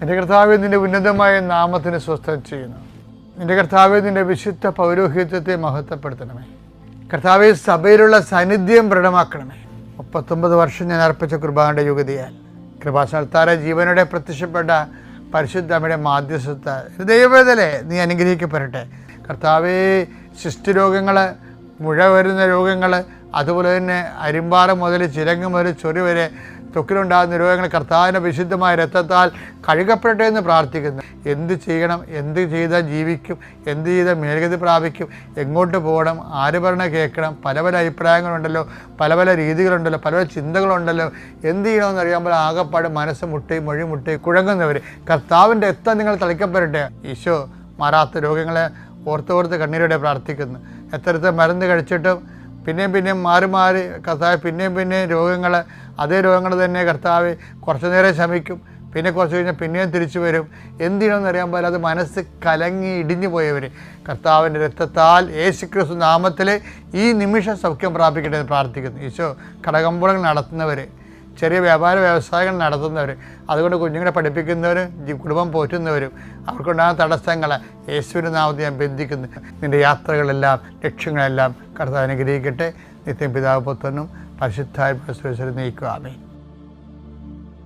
എൻ്റെ കർത്താവേ, നിൻ്റെ ഉന്നതമായ നാമത്തിന് സ്വസ്ഥം ചെയ്യുന്നു. നിൻ്റെ കർത്താവേ, നിൻ്റെ വിശുദ്ധ പൗരോഹിത്യത്തെ മഹത്വപ്പെടുത്തണമേ. കർത്താവേ, സഭയിലുള്ള സാന്നിധ്യം ദൃഢമാക്കണമേ. 39 വർഷം ഞാൻ അർപ്പിച്ച കുർബാനയുടെ യുഗതിയാൽ കൃപാസനത്താര ജീവനോടെ പ്രത്യക്ഷപ്പെട്ട പരിശുദ്ധമ്മയുടെ മാധ്യസ്ഥ ദൈവവേദനെ നീ അനുഗ്രഹിക്കപ്പെടട്ടെ. കർത്താവേ, ശിഷ്ടരോഗങ്ങൾ, മുഴ വരുന്ന രോഗങ്ങൾ, അതുപോലെ തന്നെ അരിമ്പാറ മുതൽ ചിരങ്ങ് മുതൽ ചൊറി വരെ ത്വക്കിലുണ്ടാകുന്ന രോഗങ്ങൾ കർത്താവിൻ്റെ വിശുദ്ധമായ രക്തത്താൽ കഴുകപ്പെടട്ടെ എന്ന് പ്രാർത്ഥിക്കുന്നു. എന്ത് ചെയ്യണം, എന്ത് ചെയ്താൽ ജീവിക്കും, എന്ത് ചെയ്താൽ മേൽഗതി പ്രാപിക്കും, എങ്ങോട്ട് പോകണം, ആര് പറഞ്ഞ കേൾക്കണം, പല പല അഭിപ്രായങ്ങളുണ്ടല്ലോ, പല പല രീതികളുണ്ടല്ലോ, പല പല ചിന്തകളുണ്ടല്ലോ. എന്ത് ചെയ്യണമെന്ന് അറിയാമ്പോൾ ആകെപ്പാട് മനസ്സ് മുട്ടി മൊഴി മുട്ടി കുഴങ്ങുന്നവർ കർത്താവിൻ്റെ രക്തം നിങ്ങൾ തളിക്കപ്പെടട്ടെ. ഈശോ മാറാത്ത രോഗങ്ങളെ ഓർത്തോർത്ത് കണ്ണീരോടെ പ്രാർത്ഥിക്കുന്നു. എത്ര മരുന്ന് കഴിച്ചിട്ടും പിന്നെയും മാറി കർത്താവ് പിന്നെയും രോഗങ്ങൾ, അതേ രോഗങ്ങൾ തന്നെ കർത്താവ് കുറച്ചു നേരം ശമിക്കും, പിന്നെ കുറച്ച് കഴിഞ്ഞാൽ പിന്നെയും തിരിച്ചു വരും. എന്ത് ചെയ്യണമെന്ന് അറിയാൻ പോലെ അത് മനസ്സ് കലങ്ങി ഇടിഞ്ഞു പോയവർ കർത്താവിൻ്റെ രക്തത്താൽ യേശുക്രിസ്തു നാമത്തിൽ ഈ നിമിഷം സൗഖ്യം പ്രാപിക്കട്ടെ എന്ന് പ്രാർത്ഥിക്കുന്നു. ഈശോ കടകമ്പോളങ്ങൾ നടത്തുന്നവർ, ചെറിയ വ്യാപാര വ്യവസായങ്ങൾ നടത്തുന്നവർ, അതുകൊണ്ട് കുഞ്ഞുങ്ങളെ പഠിപ്പിക്കുന്നവരും കുടുംബം പോറ്റുന്നവരും അവർക്കുണ്ടാകുന്ന തടസ്സങ്ങൾ യേശുവിൻ്റെ നാമത്തിൽ ഞാൻ ബന്ധിക്കുന്നു. നിൻ്റെ യാത്രകളെല്ലാം ലക്ഷ്യങ്ങളെല്ലാം കർത്താവ് അനുഗ്രഹിക്കട്ടെ. നിത്യം പിതാവ് പുത്രനും പരിശുദ്ധായ നയിക്കുക. ആമേൻ.